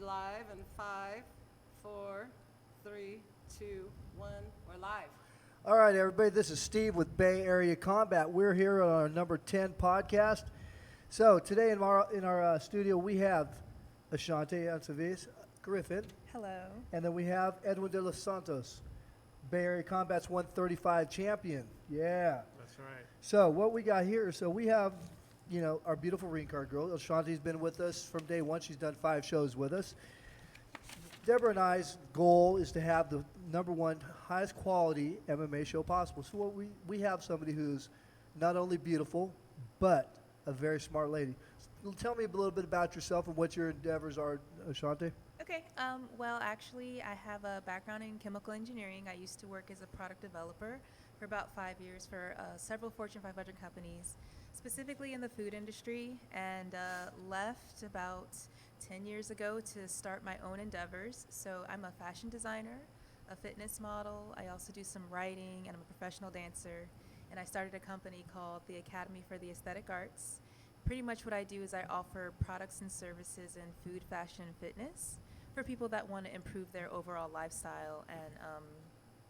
live in 5, 4, 3, 2, 1. We're live. All right, everybody, this is Steve with Bay Area Combat. We're here on our number 10 podcast. So today in our studio, we have Ashanti Altovese Griffin. Hello. And then we have Edwin de los Santos, Bay Area Combat's 135 champion. Yeah. That's right. So what we got here, so we have, our beautiful ring card girl. Ashanti's been with us from day one. She's done 5 shows with us. Deborah and I's goal is to have the number one highest quality MMA show possible. So what we have somebody who's not only beautiful, but a very smart lady. So tell me a little bit about yourself and what your endeavors are, Ashanti. Okay. Well, actually, I have a background in chemical engineering. I used to work as a product developer for about 5 years for several Fortune 500 companies, specifically in the food industry, and left about 10 years ago to start my own endeavors. So I'm a fashion designer, a fitness model. I also do some writing, and I'm a professional dancer. And I started a company called the Academy for the Aesthetic Arts. Pretty much what I do is I offer products and services in food, fashion, and fitness for people that want to improve their overall lifestyle and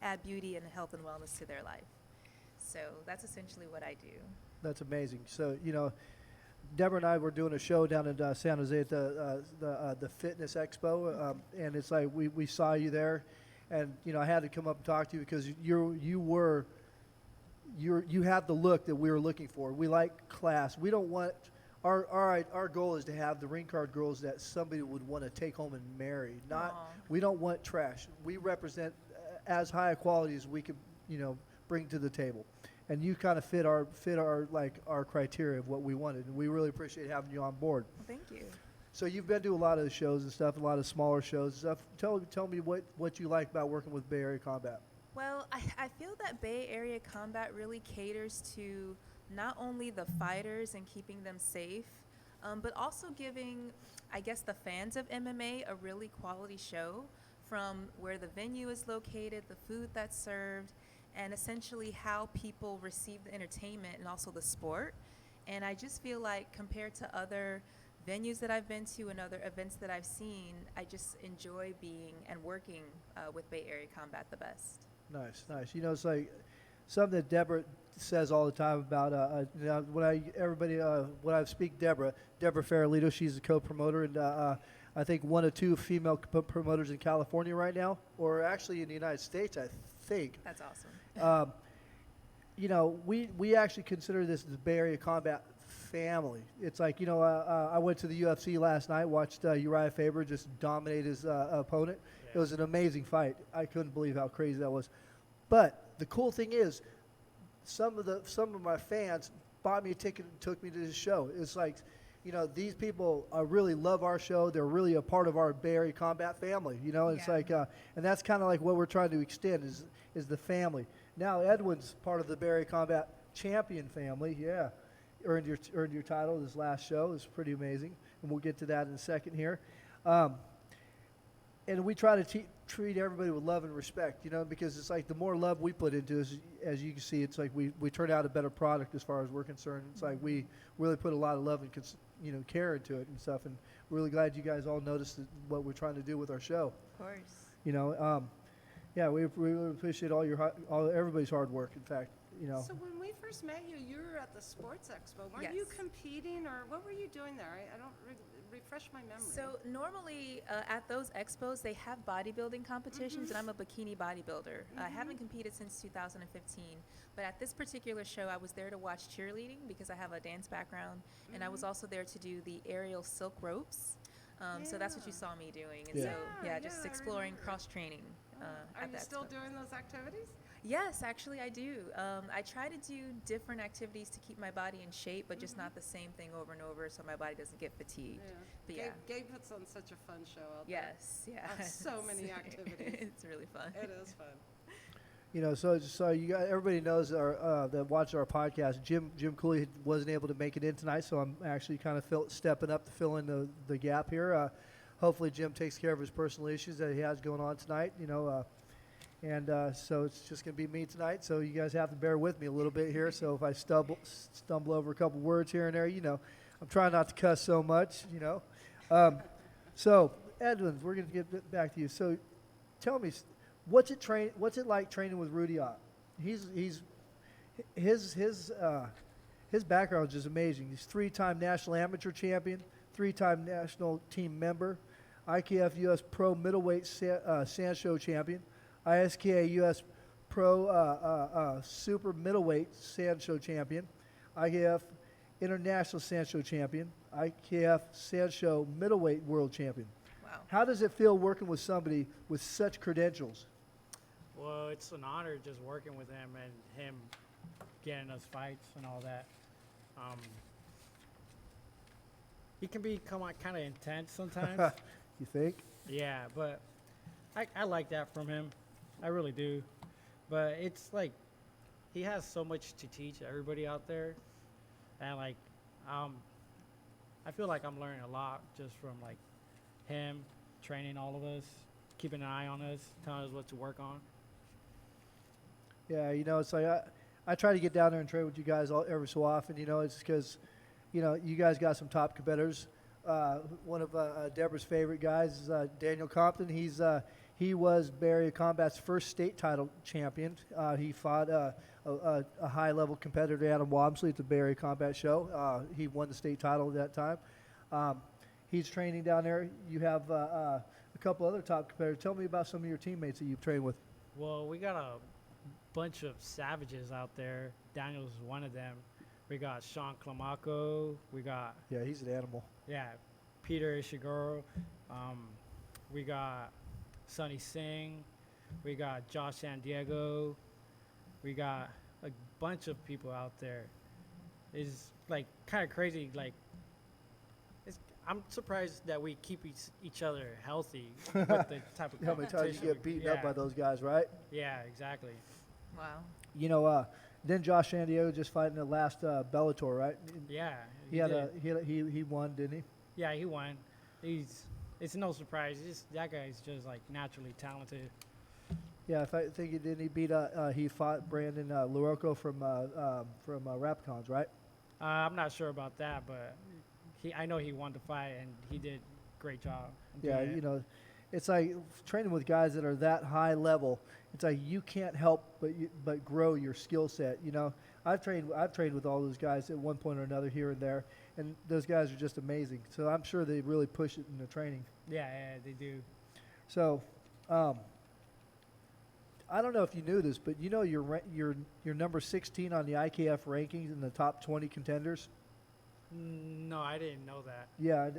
add beauty and health and wellness to their life. So that's essentially what I do. That's amazing. So, Deborah and I were doing a show down in San Jose at the Fitness Expo, and it's like we saw you there, and I had to come up and talk to you because you have the look that we were looking for. We like class. We don't want our goal is to have the ring card girls that somebody would want to take home and marry. We don't want trash. We represent as high a quality as we can bring to the table. And you kind of fit our criteria of what we wanted, and we really appreciate having you on board. Well, thank you. So you've been to a lot of the shows and stuff, a lot of smaller shows and stuff. Tell me what you like about working with Bay Area Combat. Well, I feel that Bay Area Combat really caters to not only the fighters and keeping them safe, but also giving, I guess, the fans of MMA a really quality show, from where the venue is located, the food that's served, and essentially how people receive the entertainment and also the sport. And I just feel like compared to other venues that I've been to and other events that I've seen, I just enjoy being and working with Bay Area Combat the best. Nice. It's like something that Deborah says all the time about when I speak Deborah Farrelito, she's a co-promoter, and I think one of 2 female promoters in California right now, or actually in the United States, I think. That's awesome. We actually consider this the Bay Area Combat family. It's like, I went to the UFC last night, watched Uriah Faber just dominate his opponent. Yeah. It was an amazing fight. I couldn't believe how crazy that was. But the cool thing is, some of my fans bought me a ticket and took me to the show. It's like, these people really love our show. They're really a part of our Bay Area Combat family. It's like, and that's kind of like what we're trying to extend is the family. Now Edwin's part of the Bay Area Combat champion family. Yeah, earned your title this last show. It's pretty amazing, and we'll get to that in a second here. And we try to treat everybody with love and respect, because it's like the more love we put into this, as you can see, it's like we turn out a better product as far as we're concerned. It's like we really put a lot of love and care into it and stuff, and we're really glad you guys all noticed what we're trying to do with our show. Of course. Yeah, we really appreciate everybody's hard work. In fact, So when we first met you, you were at the Sports Expo. Weren't Yes. you competing, or what were you doing there? I don't refresh my memory. So normally at those expos, they have bodybuilding competitions, and I'm a bikini bodybuilder. I haven't competed since 2015, but at this particular show, I was there to watch cheerleading because I have a dance background, and I was also there to do the aerial silk ropes. So that's what you saw me doing, and just exploring cross-training Are at you that still time. doing those activities? Yes, actually I do. I try to do different activities to keep my body in shape, but just not the same thing over and over so my body doesn't get fatigued. But Gabe puts on such a fun show out there. Yes, yeah. So many activities. It's really fun. It is fun. So you got everybody knows that watches our podcast. Jim Cooley wasn't able to make it in tonight, so I'm actually kind of stepping up to fill in the gap here. Hopefully Jim takes care of his personal issues that he has going on tonight. And so it's just going to be me tonight. So you guys have to bear with me a little bit here. So if I stumble over a couple words here and there, I'm trying not to cuss so much. So Edwin, we're going to get back to you. So, tell me, what's it like training with Rudy Ott? His background is just amazing. He's 3-time national amateur champion, 3-time national team member, IKF U.S. Pro Middleweight Sand Show champion, ISKA U.S. Pro Super Middleweight Sand Show champion, IKF International Sand Show champion, IKF Sand Show Middleweight World champion. Wow. How does it feel working with somebody with such credentials? Well, it's an honor just working with him and him getting us fights and all that. He can become kind of intense sometimes. You think? Yeah, but I like that from him. I really do. But it's like he has so much to teach everybody out there. And like, I feel like I'm learning a lot just from like him training all of us, keeping an eye on us, telling us what to work on. Yeah, it's like I try to get down there and train with you guys every so often. It's because, you guys got some top competitors. One of Deborah's favorite guys is Daniel Compton. He was Bay Area Combat's first state title champion. He fought a high-level competitor, Adam Wamsley, at the Bay Area Combat Show. He won the state title at that time. He's training down there. You have a couple other top competitors. Tell me about some of your teammates that you've trained with. Well, we got a bunch of savages out there. Daniel's one of them. We got Sean Clamaco. We got Yeah, he's an animal. Peter Ishiguro. We got Sonny Singh. We got Josh San Diego. We got a bunch of people out there. It's like kind of crazy. Like, I'm surprised that we keep each other healthy with the type of How many times you competition get beaten up yeah. by those guys, right? Yeah, exactly. Wow. Then Josh San Diego just fight in the last Bellator, right? Yeah. He won, didn't he? Yeah, he won. It's no surprise. That guy's just like naturally talented. Yeah, if I think he beat he fought Brandon LaRocco from Rapicons, right? I'm not sure about that, but I know he won the fight and he did a great job. Yeah, doing it. it's like training with guys that are that high level. It's like you can't help but grow your skill set. I've trained with all those guys at one point or another here and there, and those guys are just amazing. So I'm sure they really push it in the training. Yeah, they do. So, I don't know if you knew this, but you're number 16 on the IKF rankings in the top 20 contenders. No, I didn't know that. Yeah,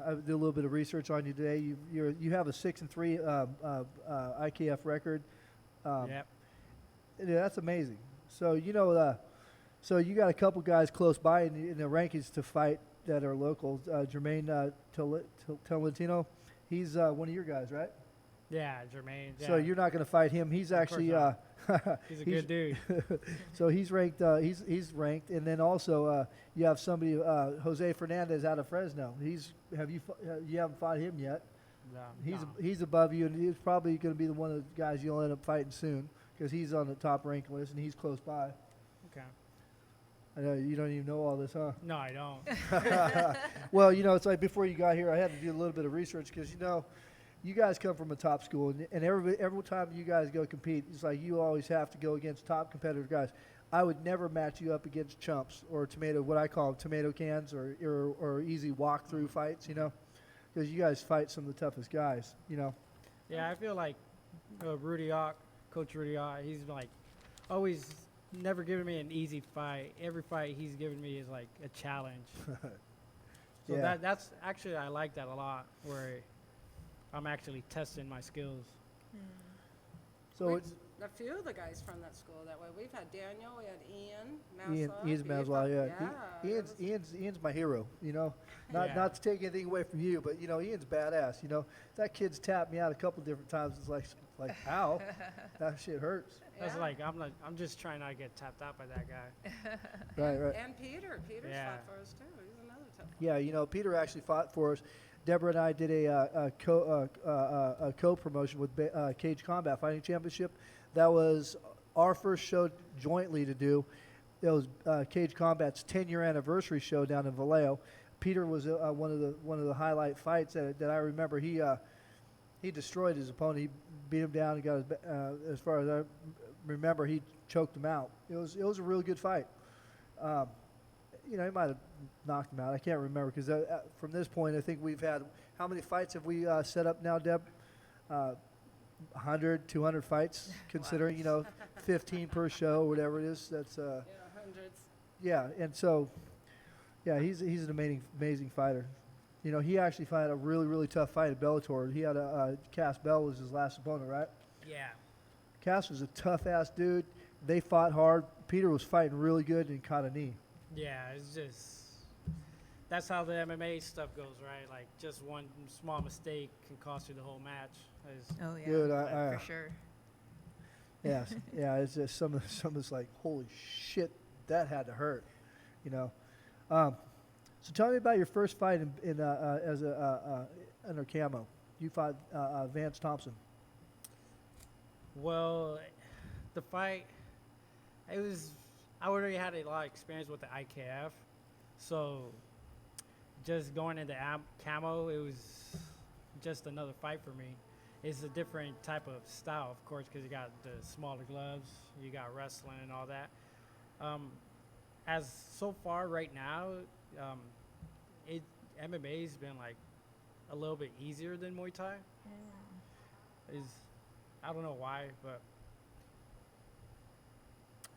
I did a little bit of research on you today. You have a 6-3 IKF record. Yep. Yeah, that's amazing. So so you got a couple guys close by in the rankings to fight that are local. Jermaine Tolentino, he's one of your guys, right? Yeah, Jermaine. Yeah. So you're not going to fight him. He's actually not. He's a good dude. So he's ranked. He's ranked, and then also you have somebody, Jose Fernandez out of Fresno. You haven't fought him yet. No. He's above you, and he's probably going to be one of the guys you'll end up fighting soon because he's on the top ranked list and he's close by. Okay. I know you don't even know all this, huh? No, I don't. Well, it's like before you got here, I had to do a little bit of research because you guys come from a top school, and every time you guys go compete, it's like you always have to go against top competitive guys. I would never match you up against chumps or what I call tomato cans or easy walk-through fights, because you guys fight some of the toughest guys, Yeah, I feel like Rudy Ott, Coach Rudy Ott, he's like always never given me an easy fight. Every fight he's given me is like a challenge. So Yeah. that's actually, I like that a lot, where I'm actually testing my skills. So a few of the guys from that school that way. We've had Daniel, we had Ian Ian's Maslow, yeah. Yeah. Ian's my hero, Not Yeah. not to take anything away from you, but Ian's badass. That kid's tapped me out a couple different times. It's like how that shit hurts. That's Yeah. like I'm just trying not to get tapped out by that guy. Right. And Peter's Yeah. fought for us too. He's another tough one. Yeah, Peter actually fought for us. Deborah and I did a co-promotion with Cage Combat Fighting Championship. That was our first show jointly to do. It was Cage Combat's 10-year anniversary show down in Vallejo. Peter was one of the highlight fights that I remember. He destroyed his opponent. He beat him down and got as far as I remember, he choked him out. It was a really good fight. He might have knocked him out. I can't remember because from this point, I think we've had how many fights have we set up now, Deb? 100, 200 fights, considering 15 per show, whatever it is. That's Hundreds. yeah, and so he's an amazing fighter. He actually fought a really, really tough fight at Bellator. He had Cass Bell was his last opponent, right? Yeah. Cass was a tough-ass dude. They fought hard. Peter was fighting really good and caught a knee. Yeah, it's just that's how the MMA stuff goes, right? Like just one small mistake can cost you the whole match. Oh yeah, Dude, for sure. Yeah, it's just some of it's like, holy shit, that had to hurt, So tell me about your first fight in as under camo. You fought Vance Thompson. Well, the fight, I already had a lot of experience with the IKF, so just going into camo, it was just another fight for me. It's a different type of style, of course, because you got the smaller gloves, you got wrestling and all that. As so far right now, MMA's been like a little bit easier than Muay Thai. I don't know why, but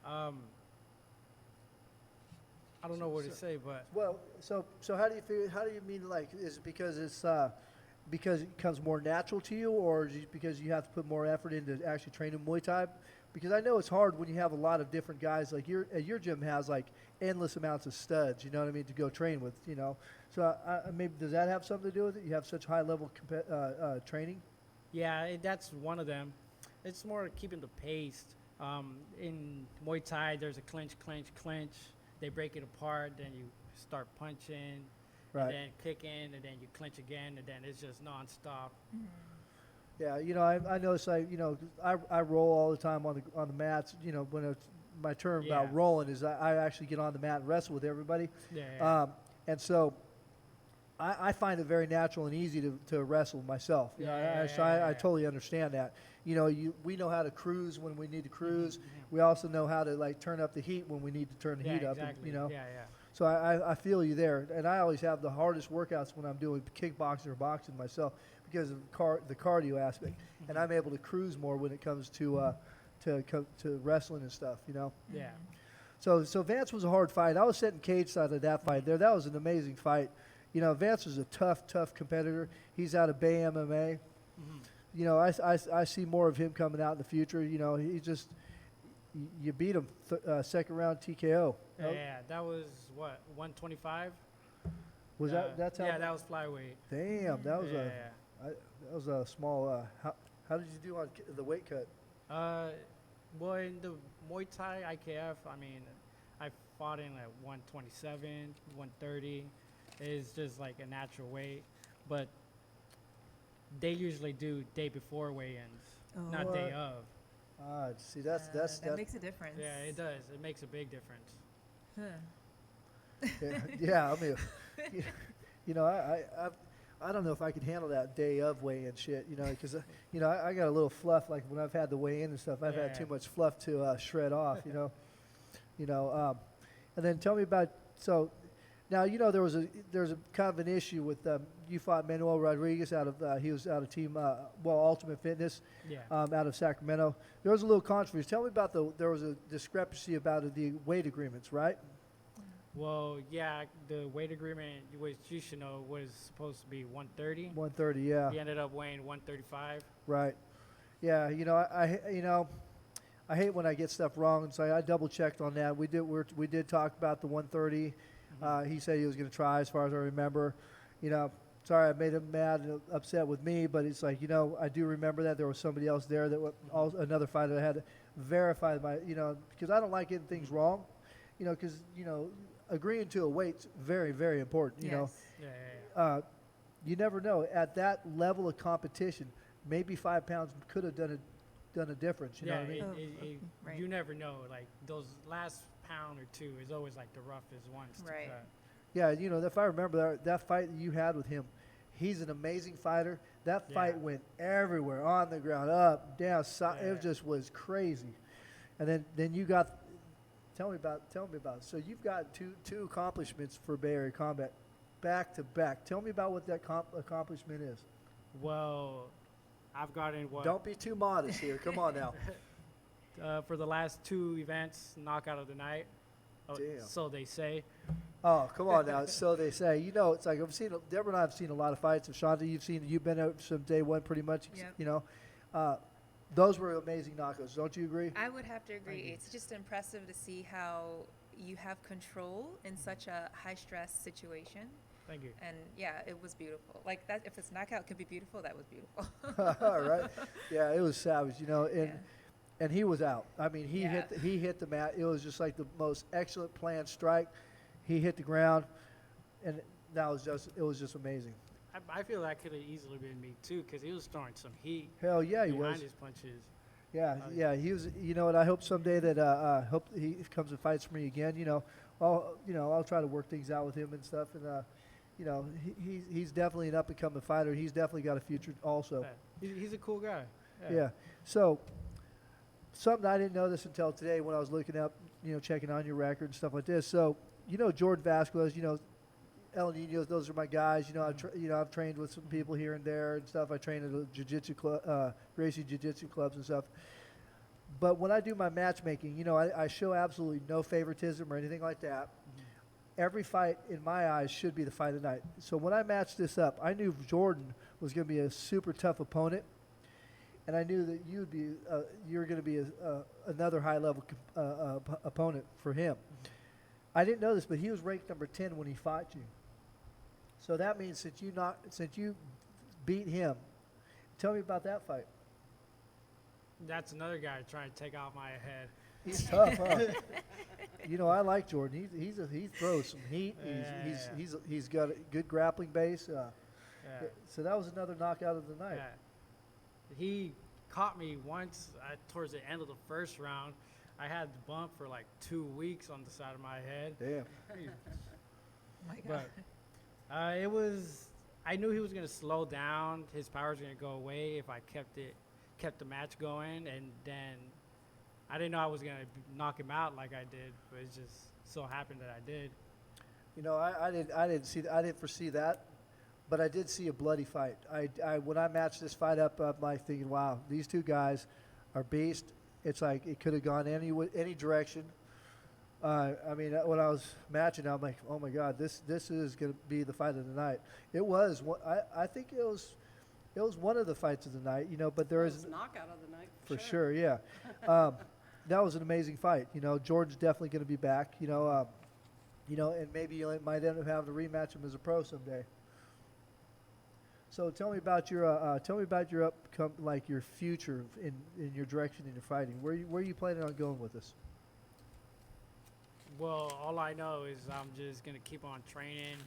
I don't know what to say, but Well, so how do you feel? How do you mean, like, is it because it's because it comes more natural to you, or is it because you have to put more effort into actually training Muay Thai? Because I know it's hard when you have a lot of different guys. Like your gym has like endless amounts of studs. You know what I mean, to go train with. So maybe does that have something to do with it? You have such high level training. yeah, that's one of them. It's more keeping the pace. In Muay Thai, there's a clinch. They break it apart, then you start punching, Right. and then kicking, and then you clinch again, and then it's just nonstop. Yeah, I notice I roll all the time on the mats. When it's my term about Yeah. rolling is I actually get on the mat and wrestle with everybody. Yeah. And so I find it very natural and easy to wrestle myself. I totally understand that. We know how to cruise when we need to cruise. We also know how to like turn up the heat when we need to turn the heat up. Exactly. And, Yeah. So I feel you there, and I always have the hardest workouts when I'm doing kickboxing or boxing myself because of the cardio aspect, and I'm able to cruise more when it comes to wrestling and stuff. Yeah. So Vance was a hard fight. I was sitting cage side of that fight there. That was an amazing fight. Vance was a tough competitor. He's out of Bay MMA. I see more of him coming out in the future. He just you beat him second round TKO. Yeah, that was what 125. Was that's how? Yeah, that was flyweight. Damn, that was Yeah. that was a small. How did you do on the weight cut? Well, in the Muay Thai IKF, I mean, I fought in like 127, 130. It's just like a natural weight, but they usually do day before weigh-ins, not day of. See, that's that makes a difference. Yeah, it does. It makes a big difference. yeah. I mean, I don't know if I could handle that day of weigh-in shit. Because I got a little fluff like when I've had the weigh-in and stuff. I've had too much fluff to shred off. And then tell me about Now there's a kind of an issue with you fought Manuel Rodriguez he was out of team Ultimate Fitness Yeah. out of Sacramento. There was a little controversy. Tell me about there was a discrepancy about the weight agreements, right? Well, yeah, the weight agreement, which you should know, was supposed to be 130. 130, yeah. He ended up weighing 135. Right. Yeah, I hate when I get stuff wrong, so I double checked on that. We did talk about the 130. He said he was going to try, as far as I remember. Sorry I made him mad and upset with me, but it's like, I do remember that there was somebody else there another fighter that had to verify because I don't like getting things wrong, because agreeing to a weight's very, very important. Yes. You never know at that level of competition. Maybe 5 pounds could have done a difference. You know what I mean? Right. You never know. Like those last pound or two is always like the roughest ones to Right. cut. Yeah, you know, if I remember that fight that you had with him, he's an amazing fighter. That fight Yeah. went everywhere, on the ground, up, down, Yeah. it just was crazy. And then you got, tell me about it. So you've got two accomplishments for Bay Area Combat, back to back. Tell me about what that accomplishment is. Well, I've gotten what Don't be too modest here. Come on now. for the last 2 events, knockout of the night. Oh, Damn. so they say. Oh, come on now. So they say. You know, it's like Deborah and I have seen a lot of fights. Ashanti, you've been out from day one pretty much. Yep. You know, those were amazing knockouts. Don't you agree? I would have to agree. Thank you. It's just impressive to see how you have control in such a high stress situation. Thank you. And yeah, it was beautiful. Like that, if this knockout could be beautiful, that was beautiful. All right. Yeah, it was savage. You know, and Yeah. and he was out. I mean, he Yeah. hit the mat. It was just like the most excellent planned strike. He hit the ground, and it was just amazing. I feel that could have easily been me too, because he was throwing some heat Hell yeah, he behind was. his punches. Yeah, Oh, yeah, he was. You know, and I hope someday that hope he comes and fights for me again. You know, I'll try to work things out with him and stuff. And you know, he's definitely an up and coming fighter. He's definitely got a future also. Yeah. He's a cool guy. Yeah. So something I didn't know this until today when I was looking up, you know, checking on your record and stuff like this. So you know, Jordan Vasquez, you know, El Ninos, those are my guys. You know, I've trained with some people here and there and stuff. I train at a jiu-jitsu club, Gracie jiu-jitsu clubs and stuff. But when I do my matchmaking, you know, I show absolutely no favoritism or anything like that. Every fight in my eyes should be the fight of the night. So when I matched this up, I knew Jordan was going to be a super tough opponent, and I knew that you were going to be another high level opponent for him. I didn't know this, but he was ranked number 10 when he fought you. So that means since you beat him, tell me about that fight. That's another guy trying to take out my head. He's tough, huh? You know, I like Jordan. He throws some heat. He's got a good grappling base. Yeah. So that was another knockout of the night. Yeah. He caught me once towards the end of the first round. I had the bump for like 2 weeks on the side of my head. Damn. Oh my God. But it was. I knew he was going to slow down. His power was going to go away if I kept the match going, and then I didn't know I was going to knock him out like I did, but it just so happened that I did. You know, I didn't foresee that, but I did see a bloody fight. When I matched this fight up, I'm like thinking, wow, these two guys are beasts. It's like it could have gone any direction. I mean, when I was matching, I'm like, oh my God, this is going to be the fight of the night. It was. I think it was one of the fights of the night, you know. But there It is was knockout of the night for sure, yeah. That was an amazing fight. You know, Jordan's definitely going to be back. You know, and maybe you might end up having to rematch him as a pro someday. So tell me about your your future in your direction in your fighting. Where are you planning on going with this? Well, all I know is I'm just going to keep on training.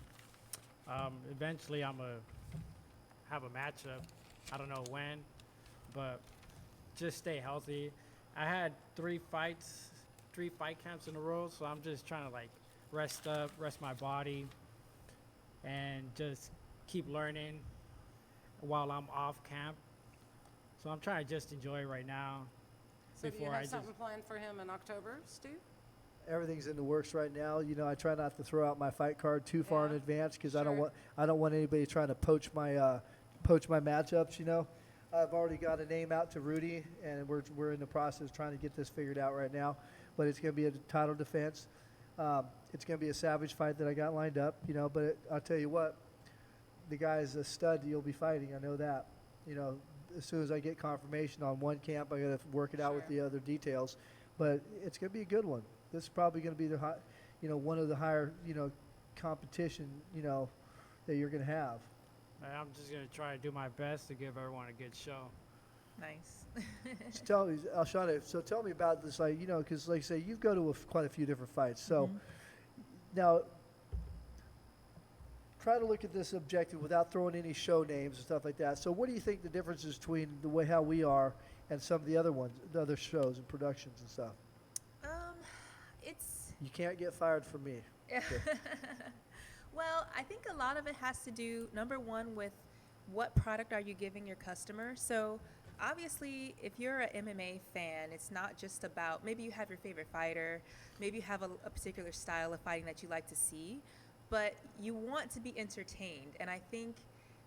Eventually, I'm going to have a matchup. I don't know when, but just stay healthy. I had 3 fight camps in a row, so I'm just trying to like rest my body, and just keep learning while I'm off camp. So I'm trying to just enjoy it right now. So do you have something planned for him in October, Stu? Everything's in the works right now. You know, I try not to throw out my fight card too far in Yeah, advance because sure. I don't want anybody trying to poach my matchups. You know, I've already got a name out to Rudy, and we're in the process of trying to get this figured out right now. But it's going to be a title defense. It's going to be a savage fight that I got lined up. You know, but I'll tell you what, the guy's a stud you'll be fighting. I know that. You know, as soon as I get confirmation on one camp, I got to work it out with Sure. the other details. But it's going to be a good one. This is probably going to be one of the higher, competition, that you're going to have. I'm just going to try to do my best to give everyone a good show. Nice. So tell me, Alshana, tell me about this, because like I say, you've go to quite a few different fights. So now, try to look at this objective without throwing any show names and stuff like that. So what do you think the difference is between the way how we are and some of the other shows and productions and stuff? It's You can't get fired from me. Well, I think a lot of it has to do, number one, with what product are you giving your customer. So obviously, if you're an MMA fan, it's not just about, maybe you have your favorite fighter, maybe you have a particular style of fighting that you like to see, but you want to be entertained. And I think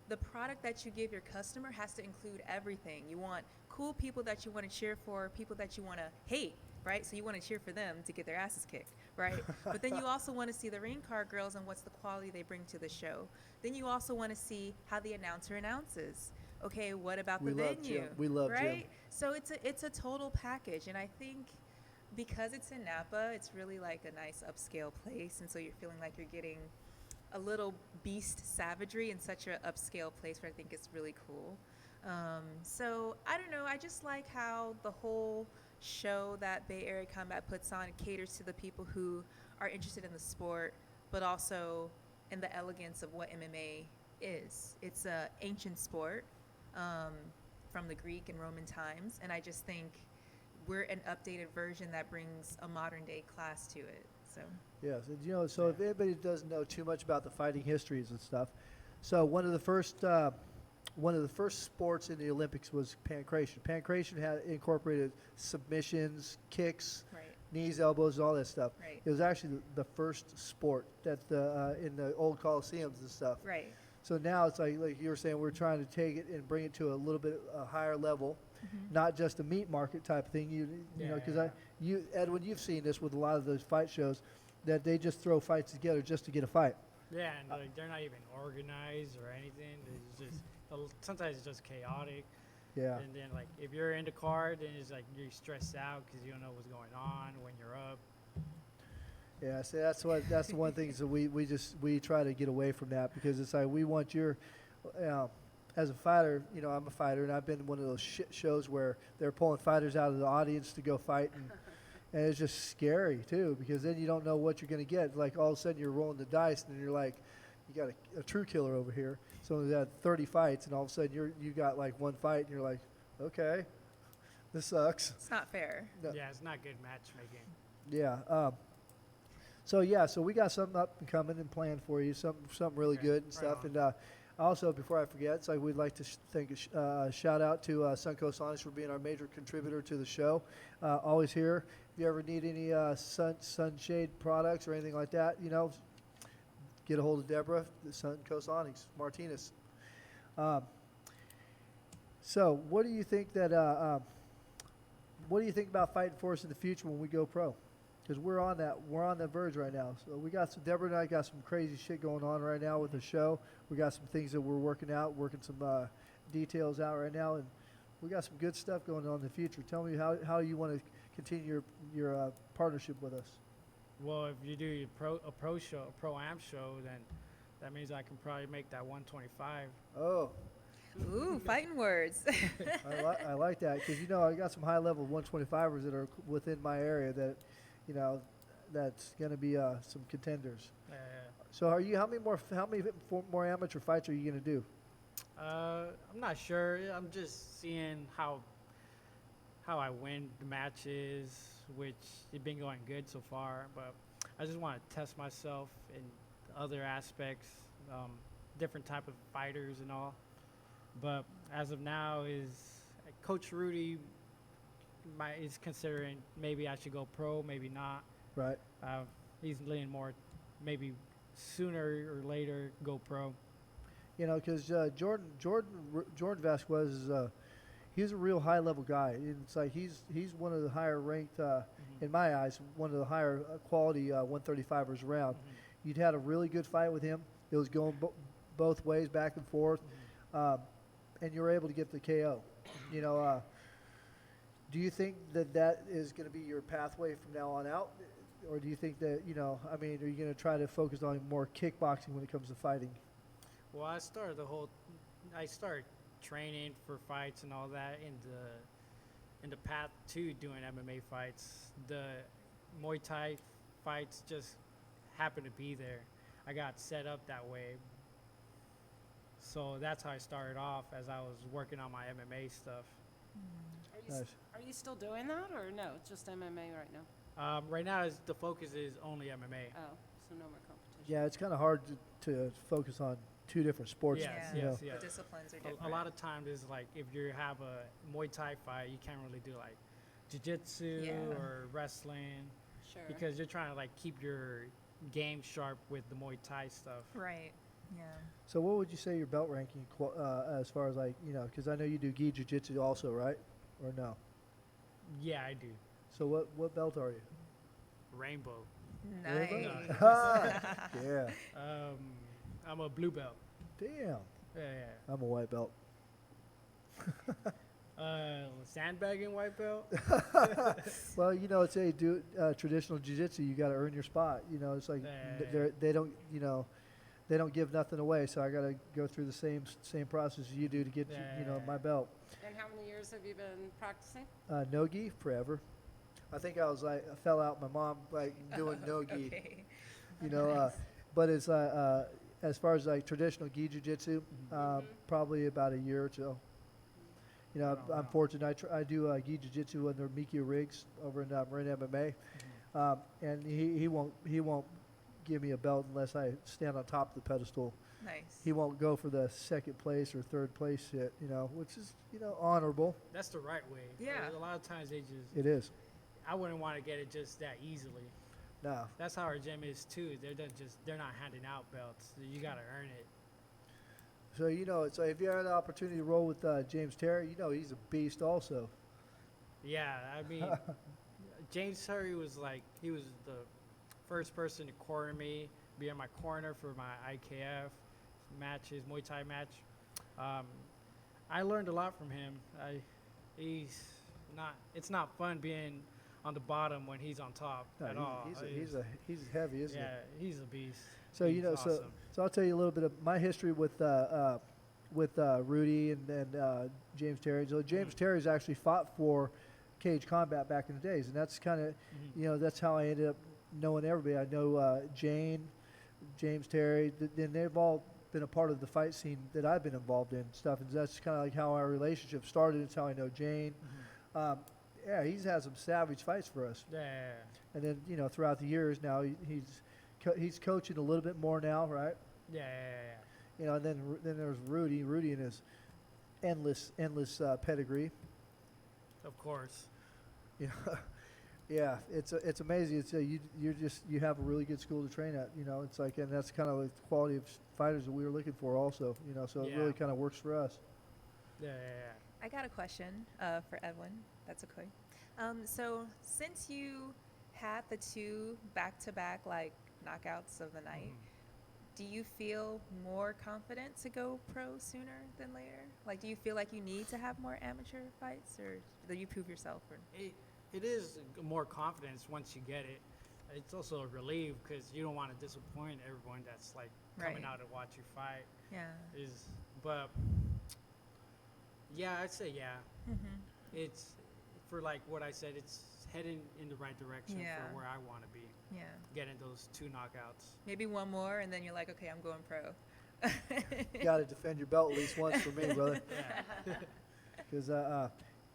the product that you give your customer has to include everything. You want cool people that you want to cheer for, people that you want to hate, right? So you want to cheer for them to get their asses kicked, right? But then you also want to see the ring card girls and what's the quality they bring to the show. Then you also want to see how the announcer announces. Okay, what about the venue? Jim. We love right? Jim. So it's a total package, and I think because it's in Napa, it's really like a nice upscale place, and so you're feeling like you're getting a little beast savagery in such an upscale place, where I think it's really cool. So I don't know. I just like how the whole show that Bay Area Combat puts on caters to the people who are interested in the sport, but also in the elegance of what MMA is. It's an ancient sport from the Greek and Roman times, and I just think we're an updated version that brings a modern day class to it. So Yes, and so if anybody doesn't know too much about the fighting histories and stuff, so one of the first sports in the Olympics was pancration. Pancration had incorporated submissions, kicks, right, knees, elbows, all that stuff. right, It was actually the first sport that in the old coliseums and stuff. right. So now it's like you were saying, we're trying to take it and bring it to a little bit higher level, not just a meat market type thing. You know, because Edwin, you've seen this with a lot of those fight shows, that they just throw fights together just to get a fight. Yeah, and like they're not even organized or anything. It's just sometimes it's just chaotic. Yeah. And then like if you're in the car, then it's like you're stressed out because you don't know what's going on when you're up. Yeah, so that's the one thing. So we try to get away from that, because it's like we want as a fighter, I'm a fighter, and I've been in one of those shit shows where they're pulling fighters out of the audience to go fight, and it's just scary too, because then you don't know what you're going to get. Like all of a sudden you're rolling the dice, and then you're like, you got a true killer over here. So they had 30 fights, and all of a sudden you got like one fight, and you're like, okay, this sucks. It's not fair. No. Yeah, it's not good matchmaking. Yeah. So we got something up and coming and planned for you, something really Okay, good and right stuff. on. And also, before I forget, so we'd like to shout out to Suncoast Onyx for being our major contributor to the show. Always here. If you ever need any sunshade products or anything like that, get a hold of Deborah, the Suncoast Onyx Martinez. So, what do you think about fighting for us in the future when we go pro? Because we're on the verge right now. So Deborah and I got some crazy shit going on right now with the show. We got some things that we're working some details out right now, and we got some good stuff going on in the future. Tell me how you want to continue your partnership with us. Well, if you do a pro am show, then that means I can probably make that 125. Oh, Ooh, fighting words. I like that, because I got some high level 125ers that are within my area that. That's going to be some contenders. So how many more amateur fights are you going to do? I'm not sure. I'm just seeing how I win the matches, which have been going good so far. But I just want to test myself in other aspects, different type of fighters and all. But as of now, Coach Rudy is considering maybe I should go pro, maybe not. Right. He's leaning more, maybe sooner or later go pro. Because Jordan Vasquez he's a real high level guy. And it's like he's one of the higher ranked, in my eyes, one of the higher quality 135ers around. You'd had a really good fight with him. It was going both ways, back and forth, and you were able to get the KO. Do you think that is going to be your pathway from now on out? Or do you think that, are you going to try to focus on more kickboxing when it comes to fighting? Well, I started training for fights and all that in the path to doing MMA fights. The Muay Thai fights just happened to be there. I got set up that way. So that's how I started off, as I was working on my MMA stuff. Are you still doing that, or no? It's just MMA right now. Right now, the focus is only MMA. Oh, so no more competition. Yeah, it's kind of hard to focus on two different sports. Yes, you know. yes, yes. The disciplines are A different. lot of times is like if you have a Muay Thai fight, you can't really do like jiu-jitsu Yeah. or wrestling Sure. because you're trying to like keep your game sharp with the Muay Thai stuff. Right. Yeah. So what would you say your belt ranking as far as like, you know, because I know you do gi jiu-jitsu also, right? Or no? Yeah, I do. So what belt are you? Rainbow. Nice. Rainbow? Ah, yeah. I'm a blue belt. Damn. Yeah, I'm a white belt. yeah. Sandbagging white belt. Well, you know, it's a traditional jiu-jitsu. You got to earn your spot. You know, it's like they don't, you know, they don't give nothing away. So I got to go through the same process you do to get, you know, my belt. And how many years have you been practicing? No gi forever. I think I fell out. My mom like doing no gi. Okay. You know, but it's as far as like traditional gi jiu-jitsu, probably about a year or so. You know, Oh, I'm wow. fortunate. I do gi jiu-jitsu under Mikio Riggs over in Marin MMA, and he won't give me a belt unless I stand on top of the pedestal. Nice. He won't go for the second place or third place shit. You know, which is honorable. That's the right way. Yeah. A lot of times they just. It is. I wouldn't want to get it just that easily. No. That's how our gym is too. They're not handing out belts. You gotta earn it. So so if you had the opportunity to roll with James Terry, he's a beast also. Yeah, I mean, James Terry was he was the first person to corner me, be in my corner for my IKF matches, Muay Thai match. I learned a lot from him. It's not fun being on the bottom when he's on top No, at all. He's heavy, isn't Yeah, he's a beast. So He's awesome. so I'll tell you a little bit of my history with Rudy and James Terry. So James Terry's actually fought for Cage Combat back in the days, and that's kind of that's how I ended up knowing everybody. I know James Terry. Then they've all been a part of the fight scene that I've been involved in stuff, and that's kind of like how our relationship started. It's how I know Jane. Yeah, he's had some savage fights for us. Yeah. And then throughout the years now he's coaching a little bit more now, right? Yeah. And then there's Rudy and his endless pedigree. Of course. Yeah, it's amazing. It's you have a really good school to train at. It's like, and that's kind of the quality of fighters that we were looking for also. So it really kind of works for us. Yeah. I got a question for Edwin. That's okay. So since you had the 2 back-to-back knockouts of the night, do you feel more confident to go pro sooner than later? Do you feel like you need to have more amateur fights, or do you prove yourself? Or? It is more confidence once you get it. It's also a relief because you don't want to disappoint everyone that's coming Right. out to watch you fight. Yeah. But yeah, I'd say yeah. Mm-hmm. It's for what I said. It's heading in the right direction Yeah. for where I want to be. Yeah. Getting those 2 knockouts. Maybe one more, and then you're like, okay, I'm going pro. You got to defend your belt at least once for me, brother. Yeah. Because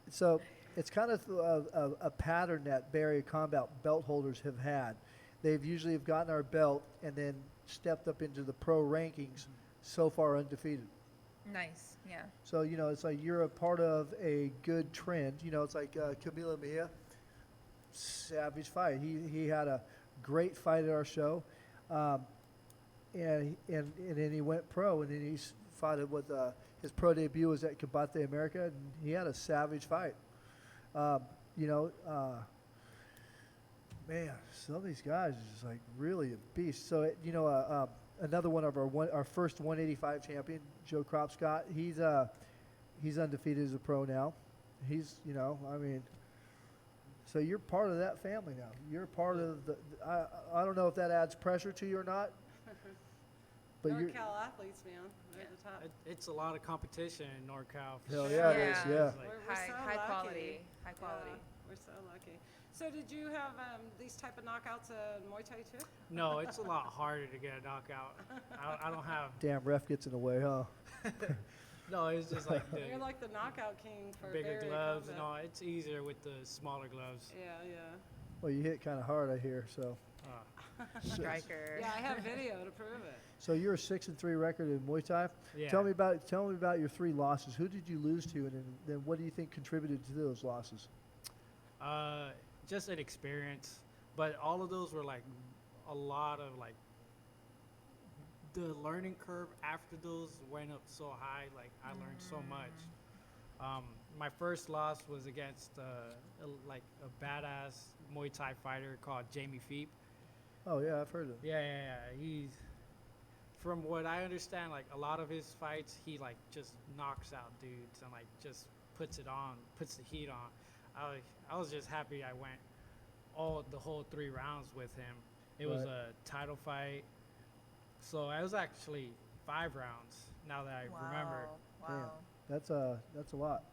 so it's kind of a pattern that Barrier Combat belt holders have had. They've usually have gotten our belt and then stepped up into the pro rankings, so far undefeated. Nice. Yeah. So it's like you're a part of a good trend. It's like Camila Mejia, savage fight. He had a great fight at our show, and then he went pro, and then he fought it with his pro debut was at Combate America, and he had a savage fight. Man, some of these guys are just really a beast. So another one of our first 185 champion, Joe Cropscott. He's undefeated as a pro now. He's so you're part of that family now. You're part of the. I don't know if that adds pressure to you or not. But you're. NorCal athletes, man. They're the top. It's a lot of competition in NorCal. for Hell sure. yeah, it is. Yeah. Yeah. We're High, so high lucky. quality. High quality. Yeah, we're so lucky. So did you have these type of knockouts in Muay Thai too? No, it's a lot harder to get a knockout. I don't have. Damn ref gets in the way, huh? No, it's just You're like the knockout king for bigger Barrier gloves Combat. and all. It's easier with the smaller gloves. Yeah. Well, you hit kind of hard, I hear. So. striker. Yeah, I have video to prove it. So you're a 6-3 record in Muay Thai. Yeah. Tell me about your 3 losses. Who did you lose to, and then what do you think contributed to those losses? Just an experience, but all of those were like a lot of like the learning curve after those went up so high. Like I learned so much. My first loss was against a badass Muay Thai fighter called Jamie Feep. Oh yeah, I've heard of him. Yeah. He's, from what I understand, like a lot of his fights, he like just knocks out dudes and like just puts the heat on. I was just happy I went the whole 3 rounds with him. It was a title fight, so it was actually 5 rounds. Now that I remember. Wow. That's a lot.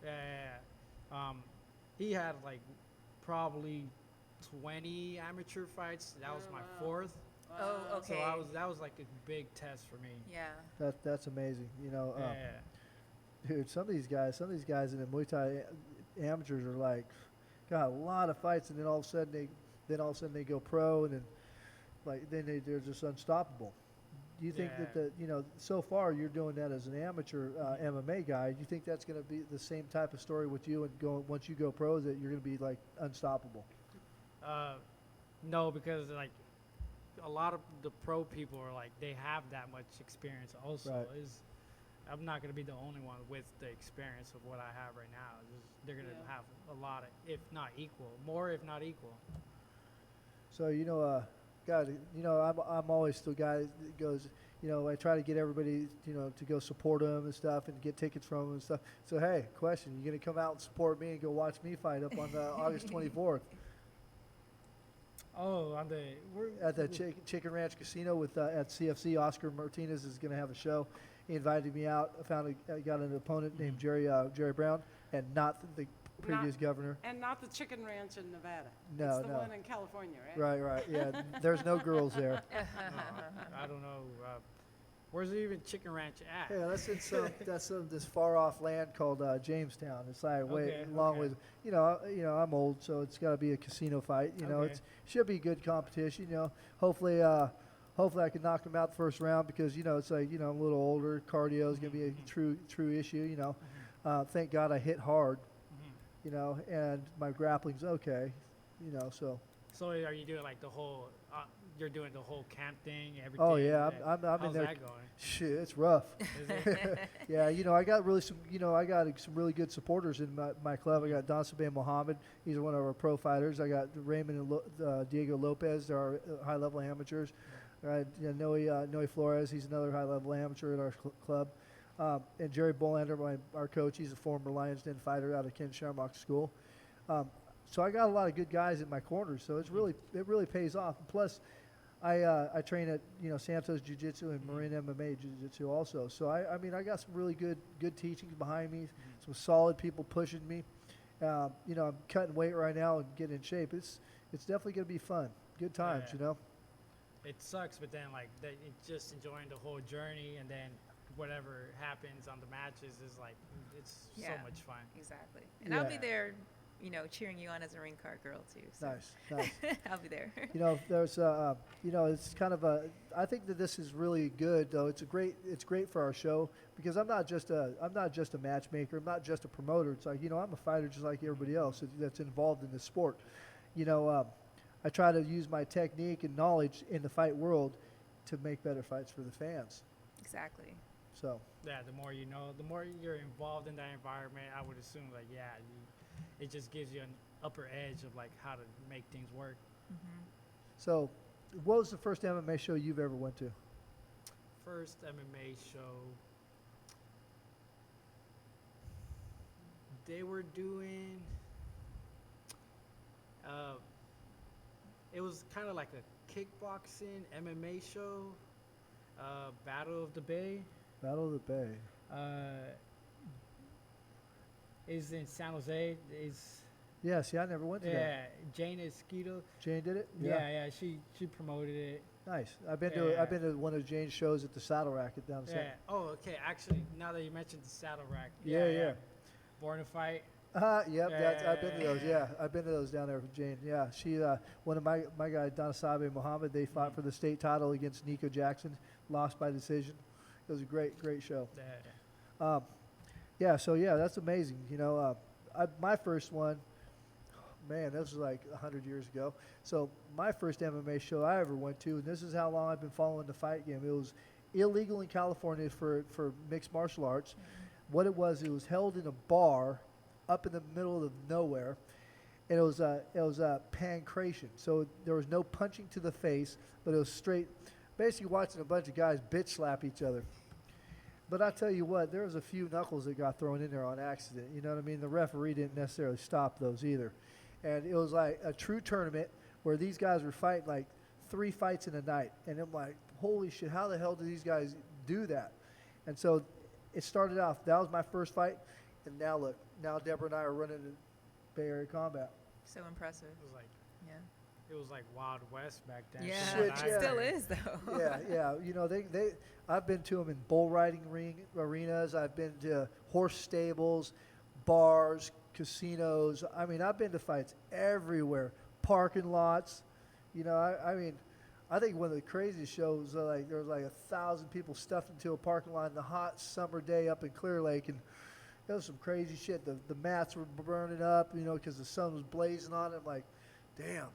Yeah. He had like probably 20 amateur fights. That was my 4th. Oh, okay. So that was like a big test for me. Yeah. That's amazing. You know, Yeah. dude, some of these guys in the Muay Thai amateurs are like, got a lot of fights, and then all of a sudden they go pro, and then they're just unstoppable. Do you think that so far you're doing that as an amateur MMA guy? Do you think that's going to be the same type of story with you, and once you go pro, that you're going to be like unstoppable? No, because like a lot of the pro people are like they have that much experience. Also, Right. I'm not going to be the only one with the experience of what I have right now. They're going to have a lot of, if not equal, more if not equal. So God, I'm always the guy that goes. I try to get everybody, to go support him and stuff, and get tickets from him and stuff. So hey, question: you gonna come out and support me and go watch me fight up on August 24th Oh, at the Chicken Ranch Casino at CFC? Oscar Martinez is gonna have a show. He invited me out. I got an opponent named Jerry Brown, and not the previous governor. And not the Chicken Ranch in Nevada. No, it's the no. one in California, right? Right. Yeah, there's no girls there. I don't know. Where's even Chicken Ranch at? Yeah, that's in this far off land called Jamestown. It's like long ways. I'm old, so it's got to be a casino fight. It should be good competition. Hopefully I can knock them out the first round, because it's like I'm a little older. Cardio is gonna be a true issue. Thank God I hit hard. And my grappling's okay. So. So are you doing like the whole? You're doing the whole camp thing, everything. Oh yeah, I'm How's in there. that going? Shit, it's rough. Is it? Yeah, I got some really good supporters in my club. I got Don Sabay Mohammed. He's one of our pro fighters. I got Raymond and Diego Lopez. They're our high level amateurs. Noe Flores. He's another high level amateur at our club. And Jerry Bolander, our coach. He's a former Lions Den fighter out of Ken Shamrock School. So I got a lot of good guys in my corner. So it really pays off. And plus, I train at Santos Jiu Jitsu and Marin MMA Jiu Jitsu also. So I got some really good teachings behind me. Some solid people pushing me. I'm cutting weight right now and getting in shape. It's definitely going to be fun. Good times, It sucks, but then it's just enjoying the whole journey, and then whatever happens on the matches is like it's so much fun. Exactly. And I'll be there, cheering you on as a ring card girl too. So. Nice. I'll be there. There's it's kind of I think that this is really good though. It's great for our show, because I'm not just a matchmaker. I'm not just a promoter. It's like, I'm a fighter just like everybody else that's involved in this sport. I try to use my technique and knowledge in the fight world to make better fights for the fans. Exactly. So. Yeah, the more you know, the more you're involved in that environment, I would assume it just gives you an upper edge of like how to make things work. Mm-hmm. So, what was the first MMA show you've ever went to? First MMA show, they were doing, it was kind of like a kickboxing MMA show, Battle of the Bay. Battle of the Bay. Is in San Jose. Yeah, see, I never went to that. Yeah, Jane Esquito. Jane did it? Yeah. She promoted it. Nice. I've been to one of Jane's shows at the Saddle Racket down the Yeah. Oh, okay. Actually, now that you mentioned the Saddle Rack. Yeah. Born to Fight. Yep, I've been to those. Yeah, I've been to those down there with Jane. Yeah, she, one of my guy, Donasabe Muhammad, they fought for the state title against Nico Jackson, lost by decision. It was a great show. Yeah, so yeah, that's amazing. You know, my first one, man, this was like 100 years ago. So my first MMA show I ever went to, and this is how long I've been following the fight game. It was illegal in California for mixed martial arts. What it was held in a bar up in the middle of nowhere, and it was pancration. So there was no punching to the face, but it was straight, basically watching a bunch of guys bitch slap each other. But I tell you what, there was a few knuckles that got thrown in there on accident. You know what I mean? The referee didn't necessarily stop those either. And it was like a true tournament where these guys were fighting like 3 fights in a night. And I'm like, holy shit, how the hell do these guys do that? And so it started off, that was my first fight. And now look, now Deborah and I are running in Bay Area Combat. So impressive. Yeah. It was like Wild West back then. Yeah, Switch, it yeah. still is though. Yeah. You know, I've been to them in bull riding arenas. I've been to horse stables, bars, casinos. I mean, I've been to fights everywhere, parking lots. You know, I mean, I think one of the craziest shows, like there was like 1,000 people stuffed into a parking lot in the hot summer day up in Clear Lake, and it was some crazy shit. The mats were burning up, you know, because the sun was blazing on it. I'm like, damn,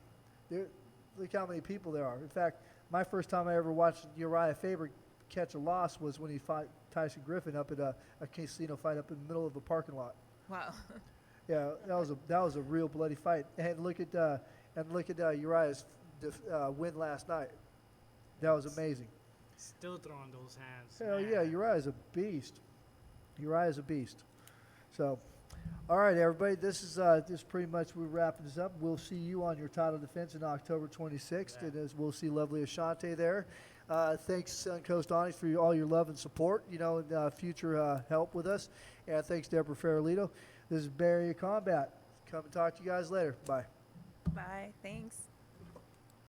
look how many people there are. In fact, my first time I ever watched Uriah Faber catch a loss was when he fought Tyson Griffin up at a casino fight up in the middle of a parking lot. Wow. Yeah, that was a real bloody fight. And look at Uriah's win last night. That was amazing. Still throwing those hands. Hell man. yeah, Uriah's a beast. Uriah's a beast. So, all right, everybody, this is pretty much, we're wrapping this up. We'll see you on your title defense on October 26th, Yeah. and as we'll see lovely Ashanti there. Thanks, Suncoast Onyx, for all your love and support, you know, and future help with us. And thanks, Deborah Farrellito. This is Bay Area Combat. Come and talk to you guys later. Bye. Bye. Thanks.